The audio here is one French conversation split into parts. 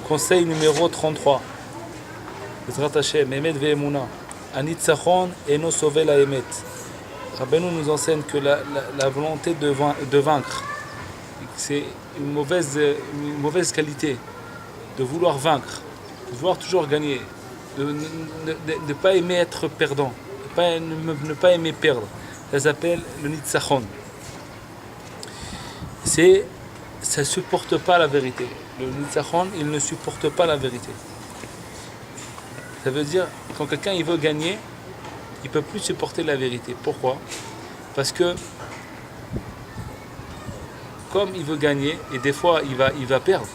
Conseil numéro 33. Bezrat Hashem, Emet ve'emuna. Anitzachon eno sovel ha'emet. Rabbeinu nous enseigne que la volonté de vaincre, c'est une mauvaise qualité, de vouloir vaincre, de vouloir toujours gagner, de ne pas aimer être perdant, ne pas aimer perdre. Ça s'appelle le nitzachon. Ça ne supporte pas la vérité. Le nitzachon, il ne supporte pas la vérité. Ça veut dire, quand quelqu'un il veut gagner, il ne peut plus supporter la vérité. Pourquoi? Parce que, comme il veut gagner, et des fois il va perdre,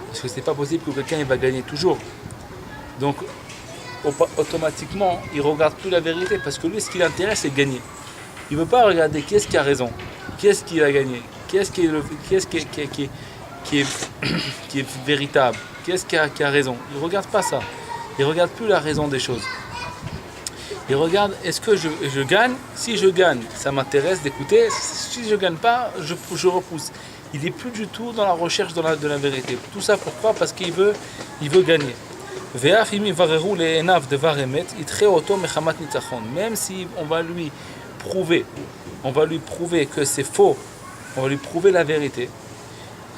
parce que ce n'est pas possible que quelqu'un il va gagner toujours. Donc, automatiquement, il ne regarde plus la vérité, parce que lui, ce qui l'intéresse, c'est gagner. Il ne veut pas regarder qui est-ce qui a raison, qui est-ce qui a gagné, qui est-ce qui est véritable, qui est-ce qui a raison. Il ne regarde pas ça. Il ne regarde plus la raison des choses. Il regarde, est-ce que je gagne? Si je gagne, ça m'intéresse d'écouter. Si je ne gagne pas, je repousse. Il n'est plus du tout dans la recherche de la vérité. Tout ça pourquoi? Parce qu'il veut gagner. Même si on va lui prouver que c'est faux, on va lui prouver la vérité,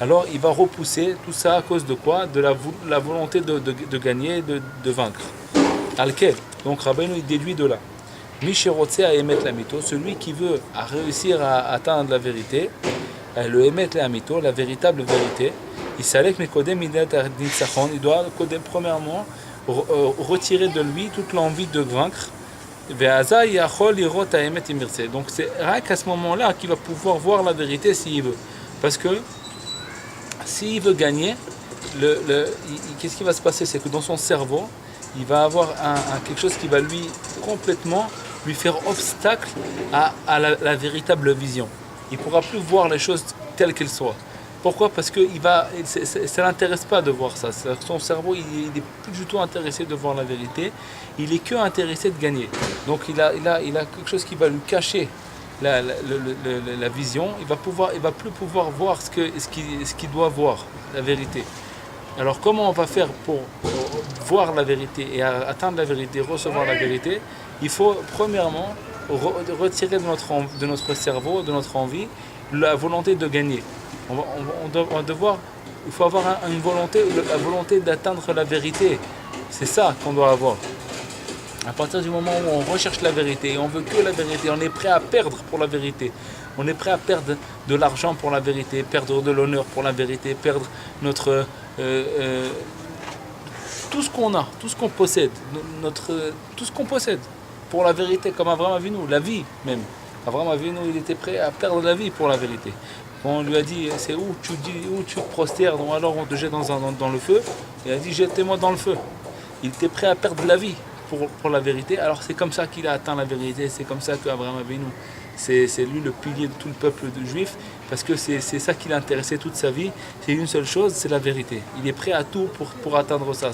alors il va repousser tout ça à cause de quoi? De la volonté de gagner, de vaincre. Alquel. Donc Rabbeinu il déduit de là. Mishirotse a émettre la mito, celui qui veut réussir à atteindre la vérité, le émettre la mito, la véritable vérité, il salek mekodem nitzachon, il doit premièrement retirer de lui toute l'envie de vaincre. Donc c'est rien qu'à ce moment-là qu'il va pouvoir voir la vérité s'il veut. Parce que s'il veut gagner, qu'est-ce qui va se passer? C'est que dans son cerveau, il va avoir quelque chose qui va complètement lui faire obstacle à la véritable vision. Il ne pourra plus voir les choses telles qu'elles soient. Pourquoi? Parce que ça ne l'intéresse pas de voir ça. Son cerveau, il n'est plus du tout intéressé de voir la vérité. Il est que intéressé de gagner. Donc il a quelque chose qui va lui cacher la vision. Il va plus pouvoir voir ce qu'il doit voir, la vérité. Alors comment on va faire pour voir la vérité et atteindre la vérité, recevoir la vérité? Il faut premièrement retirer de notre cerveau, de notre envie, la volonté de gagner. Il faut avoir une volonté, la volonté d'atteindre la vérité. C'est ça qu'on doit avoir. À partir du moment où on recherche la vérité, on veut que la vérité, on est prêt à perdre pour la vérité. On est prêt à perdre de l'argent pour la vérité, perdre de l'honneur pour la vérité, perdre tout ce qu'on a, tout ce qu'on possède, tout ce qu'on possède pour la vérité, comme Abraham Avinu, la vie même. Abraham Avinu, il était prêt à perdre la vie pour la vérité. Quand on lui a dit, c'est où tu te prosternes, alors on te jette dans le feu, il a dit, jetez-moi dans le feu. Il était prêt à perdre la vie pour la vérité. Alors c'est comme ça qu'il a atteint la vérité, c'est comme ça qu'Abraham Avinu, c'est lui le pilier de tout le peuple juif, parce que c'est ça qui l'intéressait toute sa vie. C'est une seule chose, c'est la vérité. Il est prêt à tout pour atteindre ça.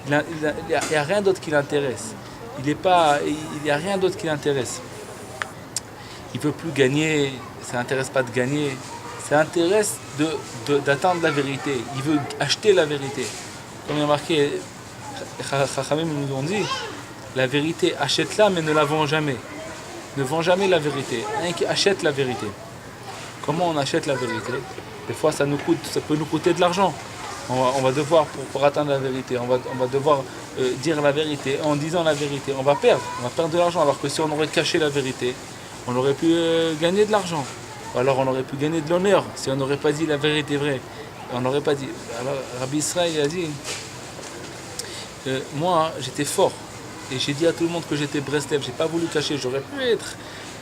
Il n'y a rien d'autre qui l'intéresse. Il n'y a rien d'autre qui l'intéresse. Il ne veut plus gagner, ça ne l'intéresse pas de gagner, ça l'intéresse d'atteindre la vérité. Il veut acheter la vérité. Comme il y a marqué, Chachamim nous ont dit, la vérité, achète-la mais ne la vends jamais. Ne vends jamais la vérité. Un qui achète la vérité. Comment on achète la vérité? Des fois ça peut nous coûter de l'argent. On va devoir, pour atteindre la vérité, on va devoir dire la vérité. En disant la vérité, on va perdre de l'argent. Alors que si on aurait caché la vérité, on aurait pu gagner de l'argent. Ou alors on aurait pu gagner de l'honneur si on n'aurait pas dit la vérité vraie. On n'aurait pas dit. Alors Rabbi Israël a dit, moi j'étais fort. Et j'ai dit à tout le monde que j'étais Breslev. J'ai pas voulu cacher. J'aurais pu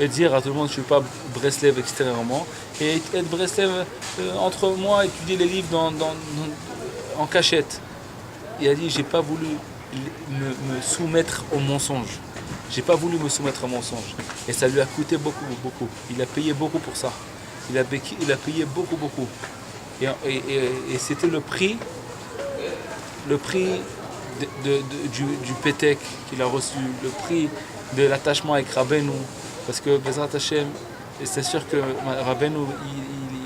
dire à tout le monde que je ne suis pas Breslev extérieurement. Et être Breslev entre moi, étudier les livres en cachette. Il a dit, j'ai pas voulu me soumettre au mensonge. J'ai pas voulu me soumettre au mensonge. Et ça lui a coûté beaucoup, beaucoup. Il a payé beaucoup pour ça. Il a payé beaucoup, beaucoup. Et c'était le prix du Pétek qu'il a reçu, le prix de l'attachement avec Rabbeinu. Parce que Bezrat Hashem, c'est sûr que Rabbeinu,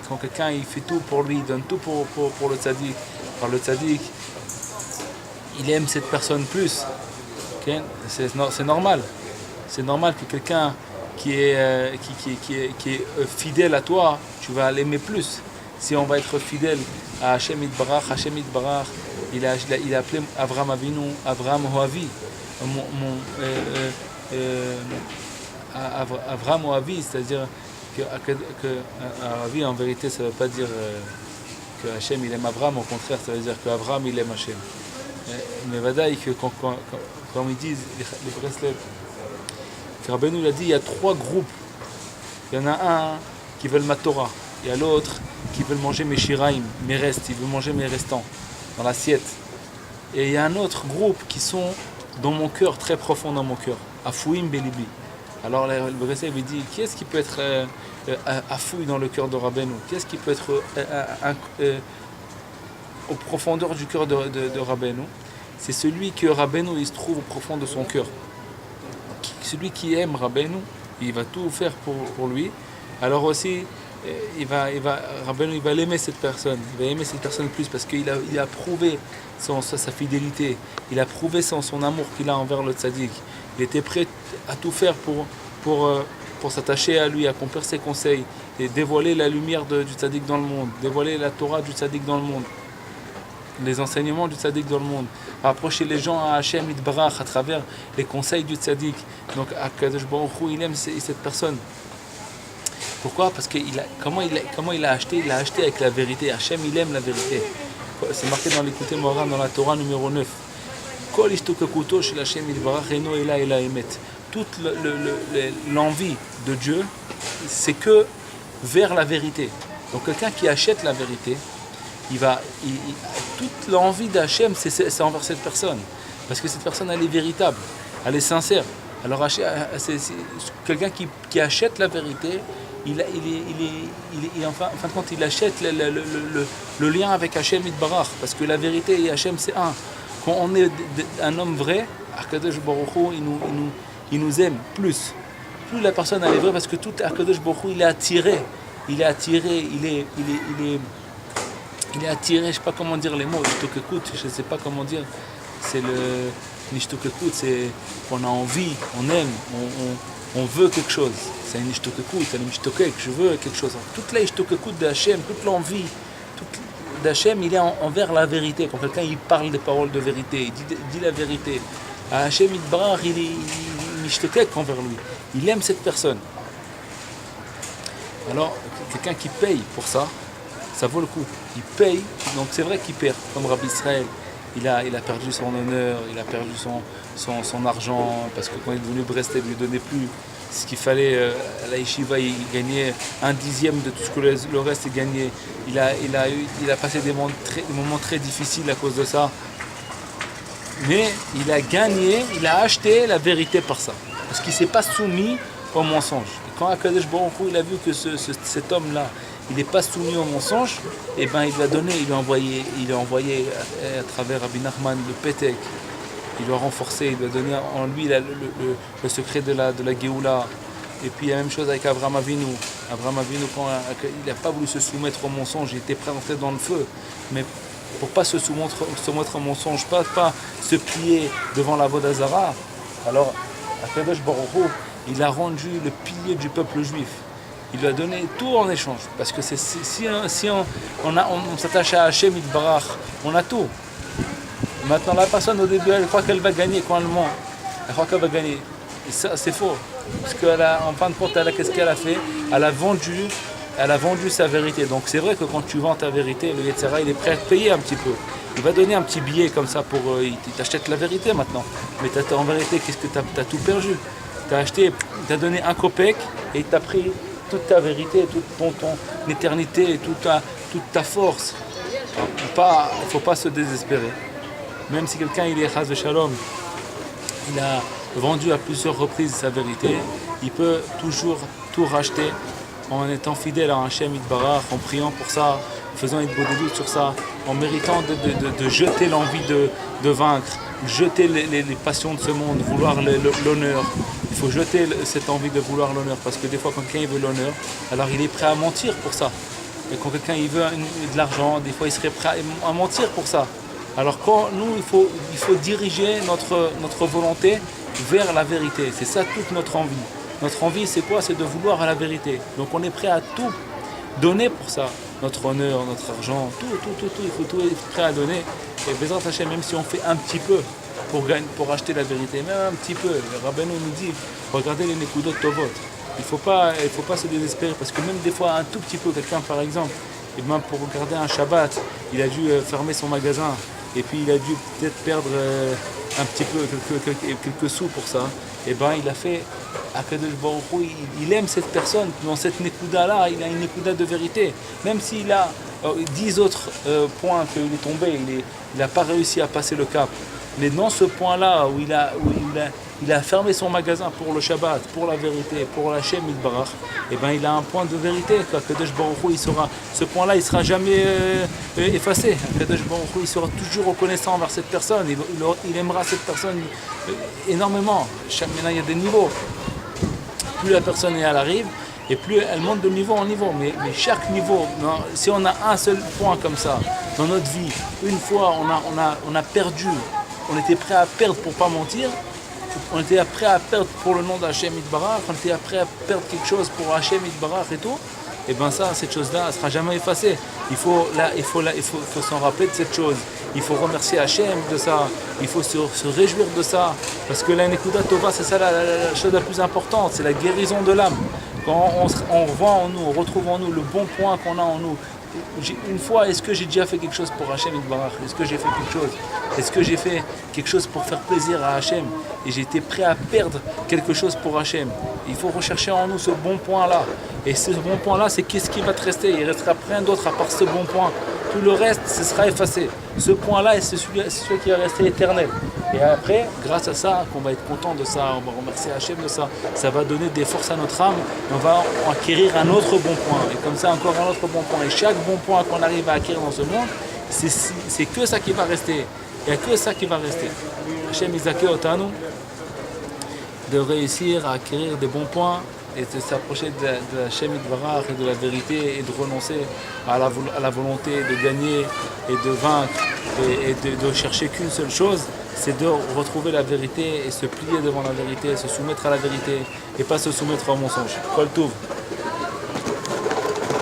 quand quelqu'un il fait tout pour lui, il donne tout pour le tzaddik, par le tzaddik, il aime cette personne plus. Okay? C'est normal. C'est normal que quelqu'un qui est fidèle à toi, tu vas l'aimer plus. Si on va être fidèle à Hashem Yitbarach, il a appelé Avraham Avinu, Avraham Oavi. Avraham Oavi, c'est-à-dire que Oavi en vérité ça ne veut pas dire que Hashem il aime Avraham, au contraire ça veut dire qu'Avraham il aime Hashem. Mais vadaï que comme ils disent les Breslev, Rabbeinu il a dit il y a 3 groupes. Il y en a un qui veut ma Torah, il y a l'autre qui veut manger mes shiraim, mes restes, il veut manger mes restants dans l'assiette. Et il y a un autre groupe qui sont dans mon cœur, très profond dans mon cœur, Afouim Belibi. Alors le Breslev il dit qui est-ce qui peut être afouille dans le cœur de Rabbeinu? Qui est-ce qui peut être aux profondeurs du cœur de Rabbeinu? C'est celui que Rabbeinu il se trouve au profond de son cœur. Celui qui aime Rabbeinu, il va tout faire pour lui. Alors aussi, Rabbeinu il va l'aimer cette personne. Il va aimer cette personne plus parce qu'il a prouvé sa fidélité. Il a prouvé son amour qu'il a envers le tzaddik. Il était prêt à tout faire pour s'attacher à lui, accomplir ses conseils et dévoiler la lumière du tzaddik dans le monde, dévoiler la Torah du tzaddik dans le monde, les enseignements du tzaddik dans le monde, rapprocher les gens à Hashem Yitbarach à travers les conseils du tzaddik. Donc Akadosh Baruch Hu, il aime cette personne. Pourquoi? Parce que comment il a acheté? Il a acheté avec la vérité. Hashem il aime la vérité. C'est marqué dans l'Écouté Moharan dans la Torah numéro 9. Kol ishtokakuto shel Hashem Yitbarach eno ela ela emet. Toute l'envie de Dieu, c'est que vers la vérité. Donc quelqu'un qui achète la vérité, toute l'envie d'Hachem, c'est envers cette personne. Parce que cette personne, elle est véritable, elle est sincère. Alors quelqu'un qui achète la vérité, en fin de compte, il achète le lien avec Hachem Yitbarach. Parce que la vérité et Hachem, c'est un. Quand on est un homme vrai, Akadosh Baruch Hu, il nous aime plus. Plus la personne elle est vraie, parce que tout Akadosh Baruch Hu, il est attiré, il est attiré, je ne sais pas comment dire les mots, je ne sais pas comment dire, c'est le nishtokekut, c'est qu'on a envie, on aime, on veut quelque chose. C'est un nishtokekut, c'est un nishtokek, je veux quelque chose. Toute la nishtokekut d'Hachem, toute l'envie d'Hachem, il est envers la vérité. Quand quelqu'un il parle des paroles de vérité, il dit la vérité. Hachem Yitbarach, il est nishtokek envers lui. Il aime cette personne. Alors, quelqu'un qui paye pour ça, ça vaut le coup. Il paye, donc c'est vrai qu'il perd, comme Rabbi Israël. Il a perdu son honneur, il a perdu son argent, parce que quand il est devenu Breslev, il ne lui donnait plus ce qu'il fallait. À la yeshiva, il gagnait 1/10 de tout ce que le reste il gagnait. Il a passé des moments très difficiles à cause de ça. Mais il a gagné, il a acheté la vérité par ça. Parce qu'il ne s'est pas soumis au mensonge. Et quand Akadosh Baruch Hu, il a vu que cet homme-là, il n'est pas soumis au mensonge, et ben il lui a donné, il lui a envoyé à travers Rabbi Nachman le Pétek, il lui a renforcé, il lui a donné en lui le secret de la Géoula. Et puis la même chose avec Avraham Avinu. Avraham Avinu, quand il n'a pas voulu se soumettre au mensonge, il était prêt à entrer dans le feu. Mais pour ne pas se soumettre au mensonge, pas se plier devant la Avodah Zara, alors Akadosh Baruch Hu, il a rendu le pilier du peuple juif. Il lui a donné tout en échange. Parce que si on s'attache à Hachem Yitbarach, on a tout. Maintenant, la personne au début, elle croit qu'elle va gagner quand elle ment. Elle croit qu'elle va gagner. Et ça, c'est faux. Parce qu'en fin de compte, qu'est-ce qu'elle a fait? Elle a vendu sa vérité. Donc c'est vrai que quand tu vends ta vérité, le Yetzirah, il est prêt à te payer un petit peu. Il va donner un petit billet comme ça pour... il t'achète la vérité maintenant. Mais en vérité, qu'est-ce que tu as tout perdu? Tu as donné un kopek et il t'a pris toute ta vérité, toute ton éternité, toute ta force. Il ne faut pas se désespérer. Même si quelqu'un il est chas de shalom, il a vendu à plusieurs reprises sa vérité, il peut toujours tout racheter en étant fidèle à Hachem Yitbarach, en priant pour ça, en faisant une bonne doute sur ça, en méritant de jeter l'envie de vaincre, jeter les passions de ce monde, vouloir l'honneur. Il faut jeter cette envie de vouloir l'honneur, parce que des fois quand quelqu'un veut l'honneur, alors il est prêt à mentir pour ça. Et quand quelqu'un il veut de l'argent, des fois il serait prêt à mentir pour ça. Alors quand nous, il faut diriger notre volonté vers la vérité. C'est ça toute notre envie. Notre envie, c'est quoi? C'est de vouloir à la vérité. Donc on est prêt à tout donner pour ça. Notre honneur, notre argent, tout. Il faut tout être prêt à donner. Et Bezrat Hashem, même si on fait un petit peu pour acheter la vérité, même un petit peu. Le Rabbeinu nous dit, regardez les Nekudot Tovot. Il faut pas se désespérer parce que même des fois un tout petit peu, quelqu'un par exemple, et même pour regarder un Shabbat, il a dû fermer son magasin et puis il a dû peut-être perdre un petit peu quelques sous pour ça. Et ben il a fait Akadosh Baruch Hu, il aime cette personne dans cette Nekuda là, il a une Nekuda de vérité, même s'il a 10 autres points qu'il est tombé, il n'a pas réussi à passer le cap. Mais dans ce point-là où il a fermé son magasin pour le Shabbat, pour la vérité, pour la Shem Yitbarach, et ben il a un point de vérité. Kadosh Baruch Hu, ce point-là, il ne sera jamais effacé. Kadosh Baruch Hu, il sera toujours reconnaissant envers cette personne. Il aimera cette personne énormément. Maintenant, il y a des niveaux. Plus la personne elle arrive, et plus elle monte de niveau en niveau. Mais chaque niveau, si on a un seul point comme ça dans notre vie, une fois on a perdu, on était prêt à perdre pour ne pas mentir, on était prêt à perdre pour le nom d'Hachem Yitbarach, on était prêt à perdre quelque chose pour Hachem Yitbarach et tout, et bien ça, cette chose-là, elle ne sera jamais effacée. Il faut s'en rappeler de cette chose. Il faut remercier Hachem de ça, il faut se réjouir de ça, parce que la Nekuda Tova, c'est ça la chose la plus importante, c'est la guérison de l'âme. Quand on revoit en nous, on retrouve en nous le bon point qu'on a en nous. Une fois, est-ce que j'ai déjà fait quelque chose pour Hachem Yitbarach? Est-ce que j'ai fait quelque chose? Est-ce que j'ai fait quelque chose pour faire plaisir à Hachem? Et j'ai été prêt à perdre quelque chose pour Hachem. Il faut rechercher en nous ce bon point-là. Et ce bon point-là, c'est qu'est-ce qui va te rester? Il restera rien d'autre à part ce bon point. Tout le reste, ce sera effacé. Ce point-là, c'est celui qui va rester éternel. Et après, grâce à ça, qu'on va être content de ça, on va remercier Hachem de ça, ça va donner des forces à notre âme, on va acquérir un autre bon point. Et comme ça, encore un autre bon point. Et chaque bon point qu'on arrive à acquérir dans ce monde, c'est que ça qui va rester. Il n'y a que ça qui va rester. Hachem Izake Otanu, de réussir à acquérir des bons points et de s'approcher de Hachem Yitbarach et de la vérité et de renoncer à la volonté de gagner et de vaincre et de chercher qu'une seule chose, c'est de retrouver la vérité et se plier devant la vérité, se soumettre à la vérité et pas se soumettre au mensonge. Kol Tov.